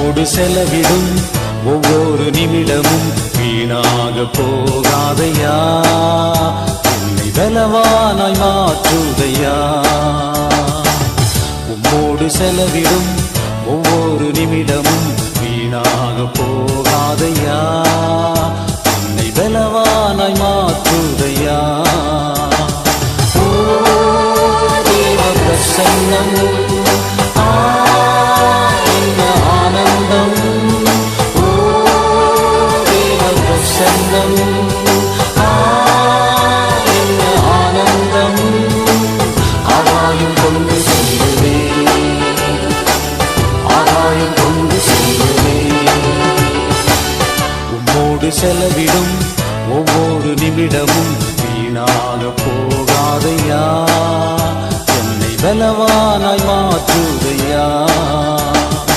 உம்மோடு செலவிடும் ஒவ்வொரு நிமிடமும் வீணாக போகாதையா, என்னை பலவானாய் மாற்றுதையா. உம்மோடு செலவிடும் ஒவ்வொரு நிமிடமும் வீணாக போகாதையா, என்னை பலவானாய் மாற்றுதையா. ஓ தேவ பிரசன்னம், என்ன ஆனந்தம். ஓ தேவ பிரசன்னம், என்ன ஆனந்தம். ஆகாயம் கொண்டு செல்லுவே, ஆகாயம் கொண்டு செல்லுவே. உம்மோடு செலவிடும் ஒவ்வொரு நிமிடமும் வீணாக போகாதையா, என்னை பலவானாய் மாற்றுதையா.